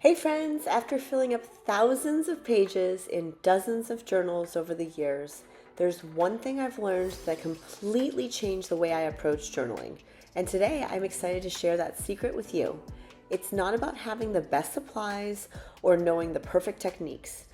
Hey friends, after filling up thousands of pages in dozens of journals over the years, there's one thing I've learned that completely changed the way I approach journaling. And today I'm excited to share that secret with you. It's not about having the best supplies or knowing the perfect techniques.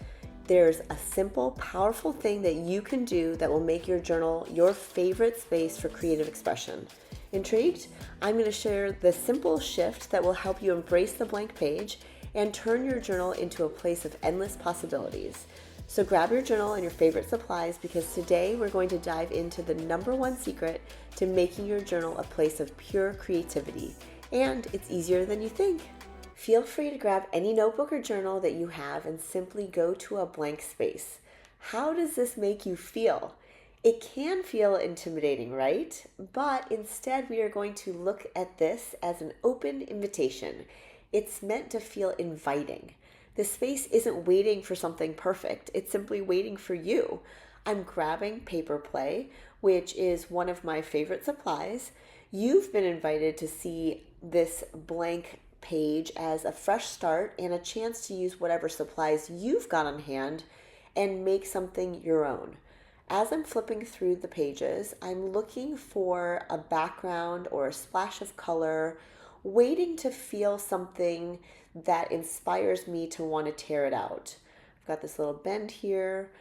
There's a simple, powerful thing that you can do that will make your journal your favorite space for creative expression. Intrigued? I'm going to share the simple shift that will help you embrace the blank page and turn your journal into a place of endless possibilities. So grab your journal and your favorite supplies because today we're going to dive into the number one secret to making your journal a place of pure creativity. And it's easier than you think. Feel free to grab any notebook or journal that you have and simply go to a blank space. How does this make you feel? It can feel intimidating, right? But instead, we are going to look at this as an open invitation. It's meant to feel inviting. The space isn't waiting for something perfect, it's simply waiting for you. I'm grabbing paper play, which is one of my favorite supplies. You've been invited to see this blank page as a fresh start and a chance to use whatever supplies you've got on hand and make something your own. As I'm flipping through the pages, I'm looking for a background or a splash of color, waiting to feel something that inspires me to want to tear it out. I've got this little bend here.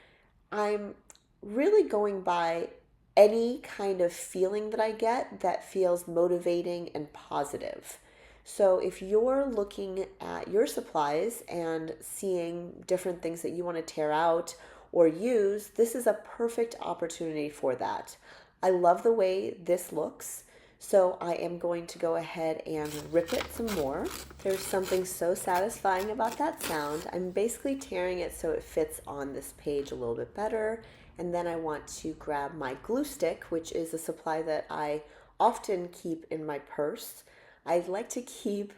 I'm really going by any kind of feeling that I get that feels motivating and positive. So if you're looking at your supplies and seeing different things that you want to tear out or use, this is a perfect opportunity for that. I love the way this looks, so I am going to go ahead and rip it some more. There's something so satisfying about that sound. I'm basically tearing it so it fits on this page a little bit better. And then I want to grab my glue stick, which is a supply that I often keep in my purse. I like to keep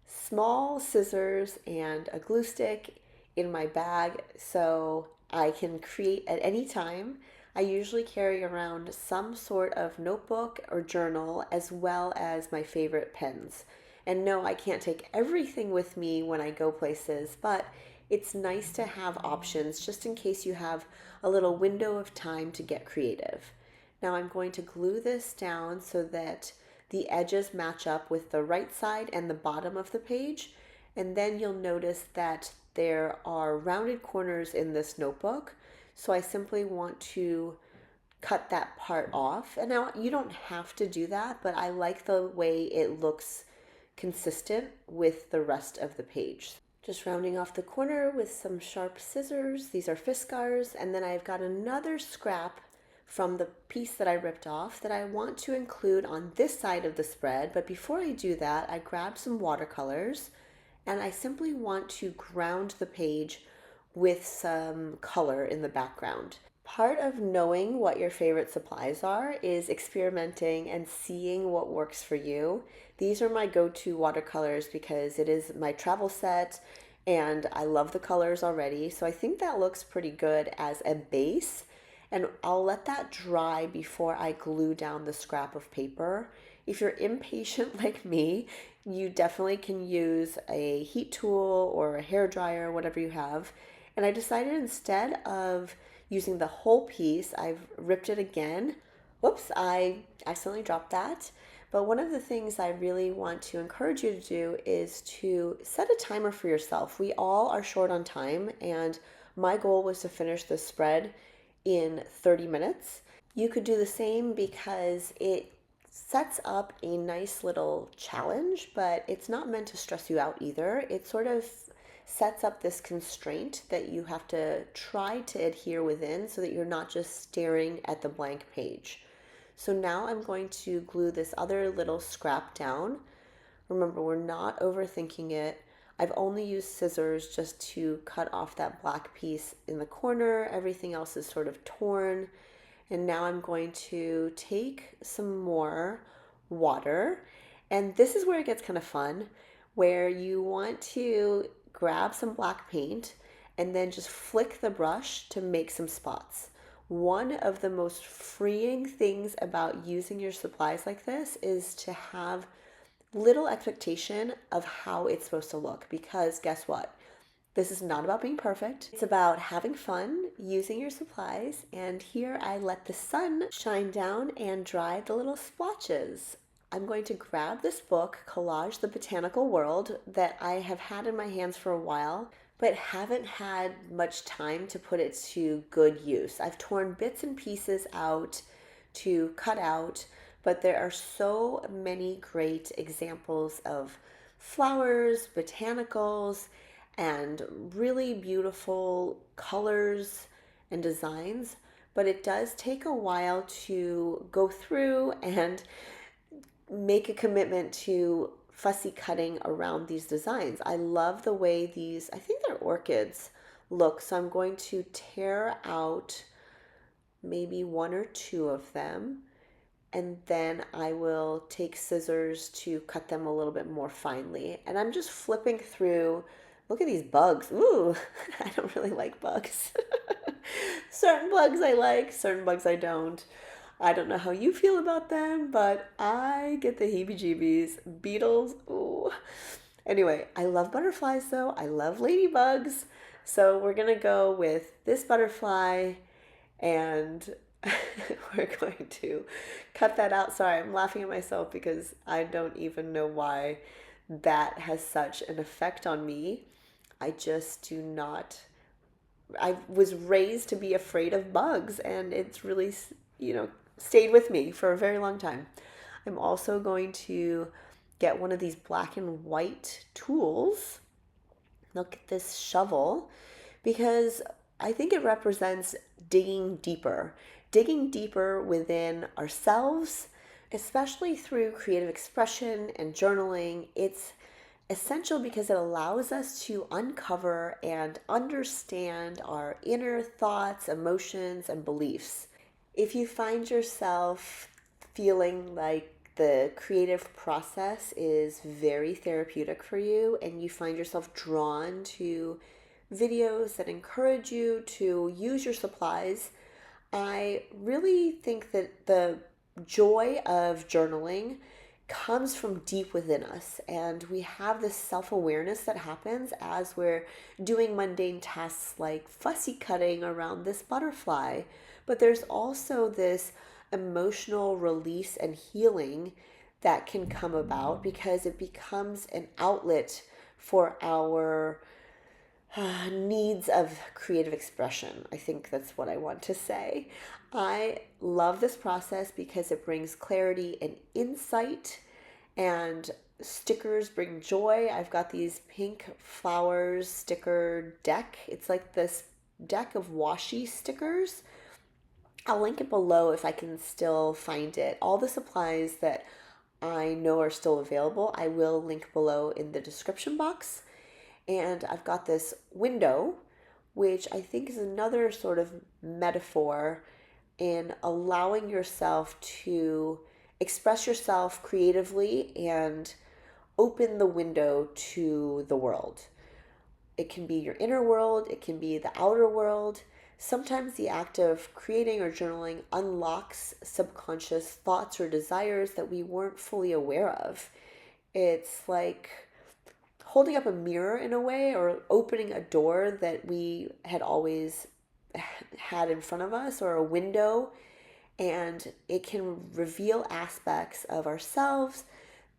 small scissors and a glue stick in my bag so I can create at any time. I usually carry around some sort of notebook or journal as well as my favorite pens. And no, I can't take everything with me when I go places, but it's nice to have options just in case you have a little window of time to get creative. Now I'm going to glue this down so that the edges match up with the right side and the bottom of the page. And then you'll notice that there are rounded corners in this notebook. So I simply want to cut that part off. And now you don't have to do that, but I like the way it looks consistent with the rest of the page. Just rounding off the corner with some sharp scissors. These are Fiskars. And then I've got another scrap from the piece that I ripped off that I want to include on this side of the spread. But before I do that, I grab some watercolors and I simply want to ground the page with some color in the background. Part of knowing what your favorite supplies are is experimenting and seeing what works for you. These are my go-to watercolors because it is my travel set and I love the colors already. So I think that looks pretty good as a base. And I'll let that dry before I glue down the scrap of paper. If you're impatient like me, you definitely can use a heat tool or a hair dryer, whatever you have. And I decided instead of using the whole piece, I've ripped it again. Whoops, I accidentally dropped that. But one of the things I really want to encourage you to do is to set a timer for yourself. We all are short on time, and my goal was to finish the spread in 30 minutes. You could do the same because it sets up a nice little challenge, but it's not meant to stress you out either. It sort of sets up this constraint that you have to try to adhere within so that you're not just staring at the blank page. So now I'm going to glue this other little scrap down. Remember, we're not overthinking it. I've only used scissors just to cut off that black piece in the corner. Everything else is sort of torn. And now I'm going to take some more water. And this is where it gets kind of fun, where you want to grab some black paint and then just flick the brush to make some spots. One of the most freeing things about using your supplies like this is to have little expectation of how it's supposed to look, because guess what? This is not about being perfect. It's about having fun, using your supplies, and here I let the sun shine down and dry the little splotches. I'm going to grab this book, Collage the Botanical World, that I have had in my hands for a while, but haven't had much time to put it to good use. I've torn bits and pieces out to cut out, but there are so many great examples of flowers, botanicals, and really beautiful colors and designs. But it does take a while to go through and make a commitment to fussy cutting around these designs. I love the way these, I think they're orchids, look. So I'm going to tear out maybe one or two of them, and then I will take scissors to cut them a little bit more finely. And I'm just flipping through. Look at these bugs. Ooh, I don't really like bugs. Certain bugs I like, certain bugs I don't. I don't know how you feel about them, but I get the heebie-jeebies. Beetles, ooh. Anyway, I love butterflies though. I love ladybugs. So we're gonna go with this butterfly, and we're going to cut that out. Sorry, I'm laughing at myself because I don't even know why that has such an effect on me. I just do not. I was raised to be afraid of bugs, and it's really, stayed with me for a very long time. I'm also going to get one of these black and white tools. Look at this shovel, because I think it represents digging deeper within ourselves, especially through creative expression and journaling. It's essential because it allows us to uncover and understand our inner thoughts, emotions, and beliefs. If you find yourself feeling like the creative process is very therapeutic for you, and you find yourself drawn to videos that encourage you to use your supplies, I really think that the joy of journaling comes from deep within us, and we have this self-awareness that happens as we're doing mundane tasks like fussy cutting around this butterfly. But there's also this emotional release and healing that can come about because it becomes an outlet for our needs of creative expression. I think that's what I want to say. I love this process because it brings clarity and insight, and stickers bring joy. I've got these pink flowers sticker deck. It's like this deck of washi stickers. I'll link it below if I can still find it. All the supplies that I know are still available, I will link below in the description box. And I've got this window, which I think is another sort of metaphor in allowing yourself to express yourself creatively and open the window to the world. It can be your inner world, it can be the outer world. Sometimes the act of creating or journaling unlocks subconscious thoughts or desires that we weren't fully aware of. It's like holding up a mirror in a way, or opening a door that we had always had in front of us, or a window, and it can reveal aspects of ourselves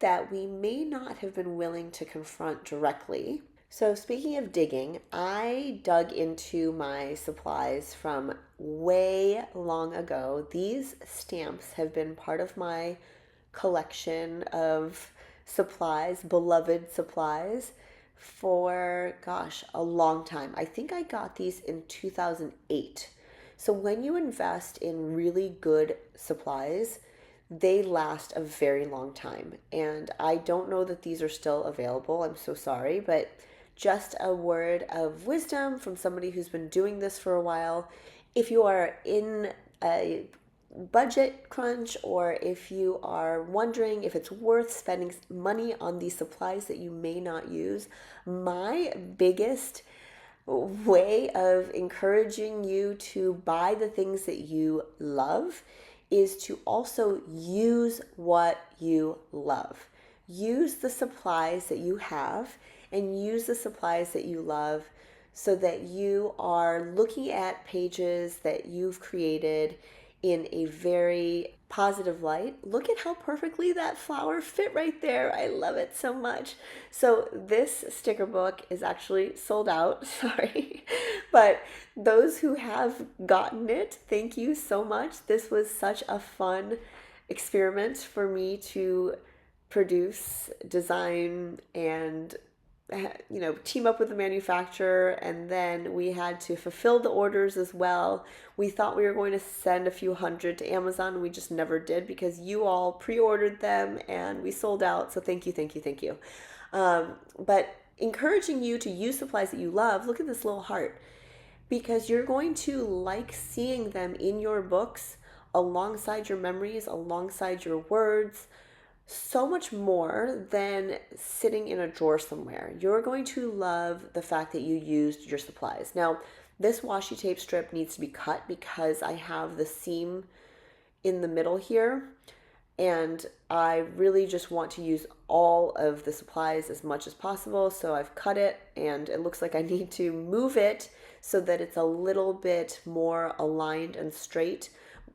that we may not have been willing to confront directly. So speaking of digging, I dug into my supplies from way long ago. These stamps have been part of my collection of supplies, beloved supplies, for a long time. I think I got these in 2008. So when you invest in really good supplies, they last a very long time. And I don't know that these are still available. I'm so sorry, but just a word of wisdom from somebody who's been doing this for a while. If you are in a budget crunch, or if you are wondering if it's worth spending money on these supplies that you may not use, my biggest way of encouraging you to buy the things that you love is to also use what you love. use the supplies that you have and use the supplies that you love so that you are looking at pages that you've created in a very positive light. Look at how perfectly that flower fit right there. I love it so much. So this sticker book is actually sold out, sorry. But those who have gotten it, thank you so much. This was such a fun experiment for me to produce, design, and team up with the manufacturer, and then we had to fulfill the orders as well. We thought we were going to send a few hundred to Amazon, and we just never did because you all pre-ordered them and we sold out. So thank you, thank you, thank you. But encouraging you to use supplies that you love. Look at this little heart, because you're going to like seeing them in your books alongside your memories, alongside your words, so much more than sitting in a drawer somewhere. You're going to love the fact that you used your supplies. Now, this washi tape strip needs to be cut because I have the seam in the middle here, and I really just want to use all of the supplies as much as possible. So I've cut it, and it looks like I need to move it so that it's a little bit more aligned and straight.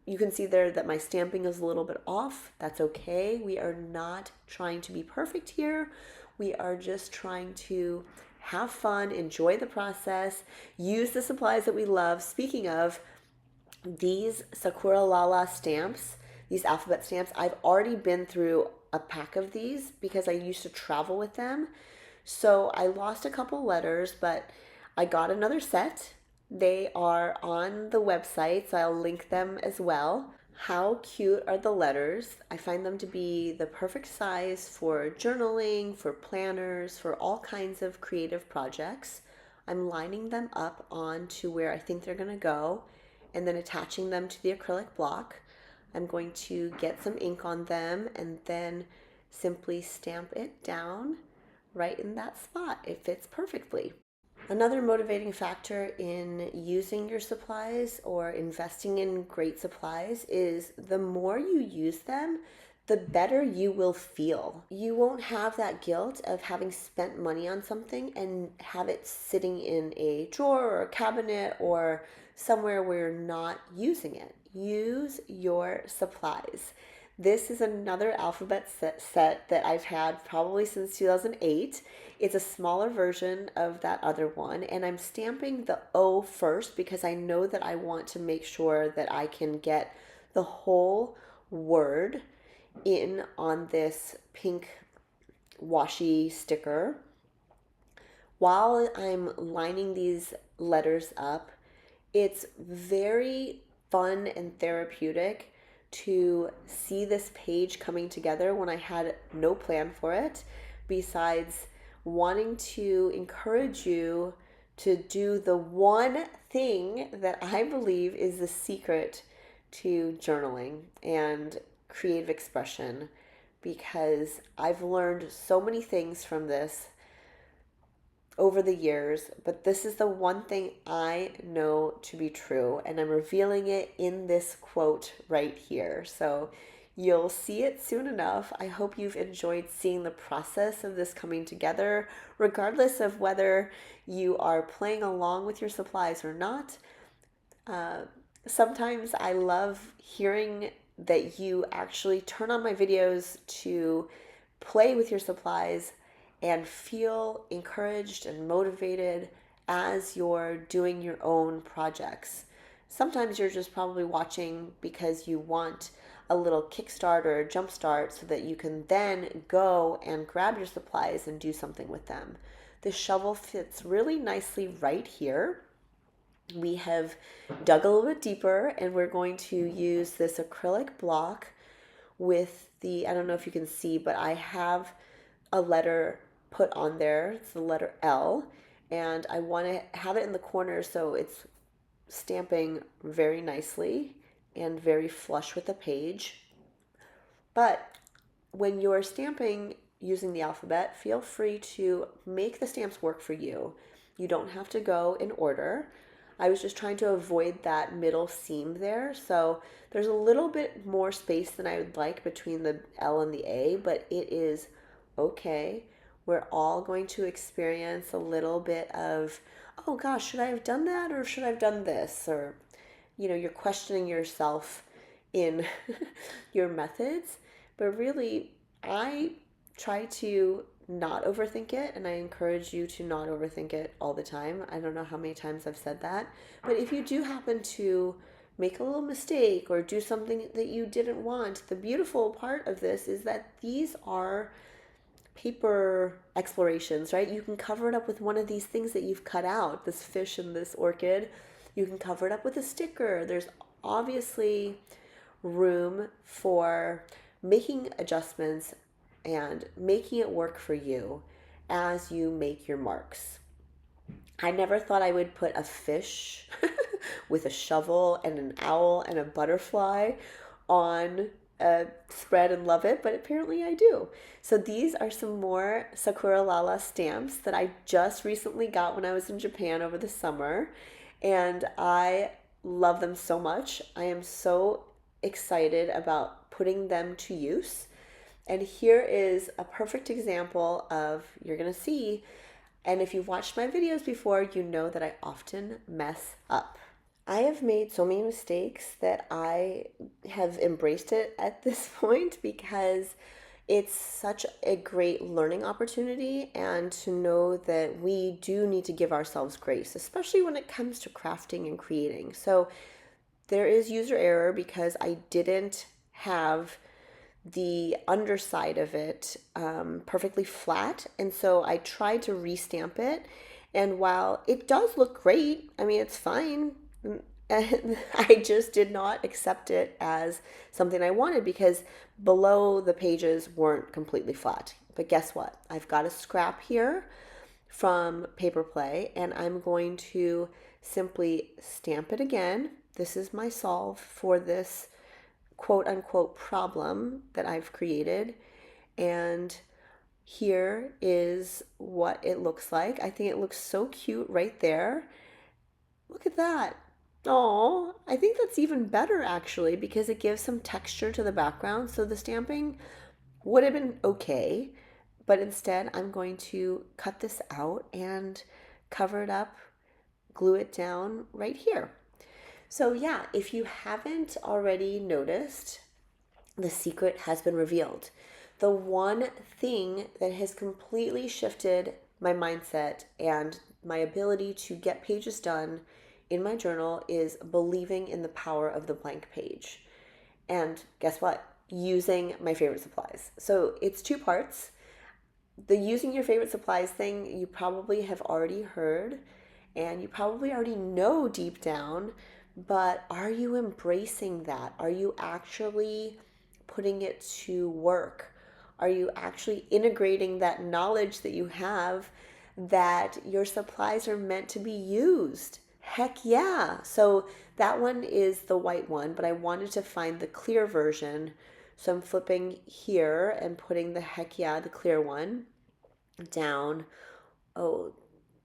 You can see there that my stamping is a little bit off. That's okay. We are not trying to be perfect here. We are just trying to have fun, enjoy the process, use the supplies that we love. Speaking of, these Sakura Lala stamps, these alphabet stamps, I've already been through a pack of these because I used to travel with them. So I lost a couple letters, but I got another set. They are on the website, so I'll link them as well. How cute are the letters? I find them to be the perfect size for journaling, for planners, for all kinds of creative projects. I'm lining them up onto where I think they're going to go and then attaching them to the acrylic block. I'm going to get some ink on them and then simply stamp it down right in that spot. It fits perfectly. Another motivating factor in using your supplies or investing in great supplies is the more you use them, the better you will feel. You won't have that guilt of having spent money on something and have it sitting in a drawer or a cabinet or somewhere where you're not using it. Use your supplies. This is another alphabet set that I've had probably since 2008. It's a smaller version of that other one, and I'm stamping the O first because I know that I want to make sure that I can get the whole word in on this pink washi sticker. While I'm lining these letters up, it's very fun and therapeutic to see this page coming together when I had no plan for it, besides wanting to encourage you to do the one thing that I believe is the secret to journaling and creative expression, because I've learned so many things from this over the years, but this is the one thing I know to be true, and I'm revealing it in this quote right here. So you'll see it soon enough. I hope you've enjoyed seeing the process of this coming together, regardless of whether you are playing along with your supplies or not. Sometimes I love hearing that you actually turn on my videos to play with your supplies and feel encouraged and motivated as you're doing your own projects. Sometimes you're just probably watching because you want a little kickstart or a jumpstart so that you can then go and grab your supplies and do something with them. This shovel fits really nicely right here. We have dug a little bit deeper, and we're going to use this acrylic block with the, I don't know if you can see, but I have a letter put on there. It's the letter L, and I want to have it in the corner so it's stamping very nicely and very flush with the page. But when you're stamping using the alphabet, feel free to make the stamps work for you. You don't have to go in order. I was just trying to avoid that middle seam there, so there's a little bit more space than I would like between the L and the A, but it is okay. We're all going to experience a little bit of, oh gosh, should I have done that or should I have done this? Or, you're questioning yourself in your methods. But really, I try to not overthink it, and I encourage you to not overthink it all the time. I don't know how many times I've said that. But if you do happen to make a little mistake or do something that you didn't want, the beautiful part of this is that these are paper explorations, right? You can cover it up with one of these things that you've cut out, this fish and this orchid. You can cover it up with a sticker. There's obviously room for making adjustments and making it work for you as you make your marks. I never thought I would put a fish with a shovel and an owl and a butterfly on a spread and love it, but apparently I do. So these are some more Sakura Lala stamps that I just recently got when I was in Japan over the summer, and I love them so much. I am so excited about putting them to use. And here is a perfect example of, you're going to see, and if you've watched my videos before, you know that I often mess up. I have made so many mistakes that I have embraced it at this point because it's such a great learning opportunity, and to know that we do need to give ourselves grace, especially when it comes to crafting and creating. So there is user error because I didn't have the underside of it perfectly flat, and so I tried to restamp it, and while it does look great, I mean, it's fine, and I just did not accept it as something I wanted because below the pages weren't completely flat. But guess what? I've got a scrap here from Paper Play, and I'm going to simply stamp it again. This is my solve for this quote unquote problem that I've created. And here is what it looks like. I think it looks so cute right there. Look at that. Oh, I think that's even better actually because it gives some texture to the background. So the stamping would have been okay, but instead I'm going to cut this out and cover it up, glue it down right here. So yeah, if you haven't already noticed, the secret has been revealed. The one thing that has completely shifted my mindset and my ability to get pages done in my journal is believing in the power of the blank page. And guess what? Using my favorite supplies. So it's two parts. The using your favorite supplies thing, you probably have already heard, and you probably already know deep down, but are you embracing that? Are you actually putting it to work? Are you actually integrating that knowledge that you have that your supplies are meant to be used? Heck yeah. So that one is the white one, but I wanted to find the clear version. So I'm flipping here and putting the heck yeah, the clear one down. Oh,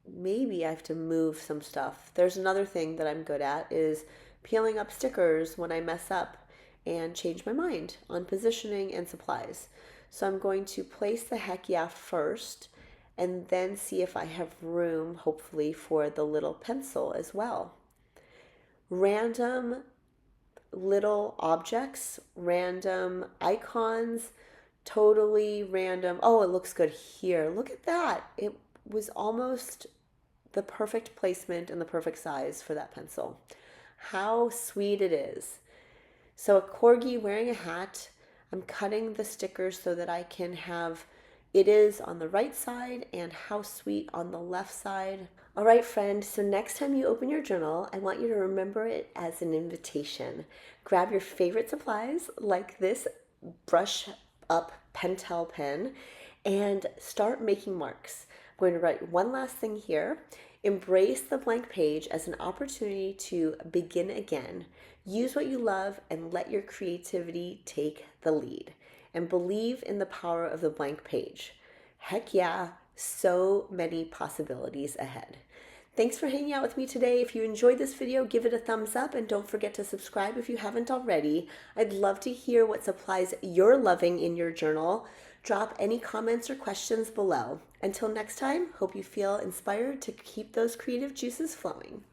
maybe I have to move some stuff. There's another thing that I'm good at is peeling up stickers when I mess up and change my mind on positioning and supplies. So I'm going to place the heck yeah first and then see if I have room, hopefully, for the little pencil as well. Random little objects, random icons, totally random. Oh, it looks good here. Look at that. It was almost the perfect placement and the perfect size for that pencil. How sweet it is. So a corgi wearing a hat. I'm cutting the stickers so that I can have it is on the right side and how sweet on the left side. All right, friend, so next time you open your journal, I want you to remember it as an invitation. Grab your favorite supplies like this brush up Pentel pen and start making marks. I'm going to write one last thing here. Embrace the blank page as an opportunity to begin again. Use what you love and let your creativity take the lead. And believe in the power of the blank page. Heck yeah, so many possibilities ahead. Thanks for hanging out with me today. If you enjoyed this video, give it a thumbs up and don't forget to subscribe if you haven't already. I'd love to hear what supplies you're loving in your journal. Drop any comments or questions below. Until next time, hope you feel inspired to keep those creative juices flowing.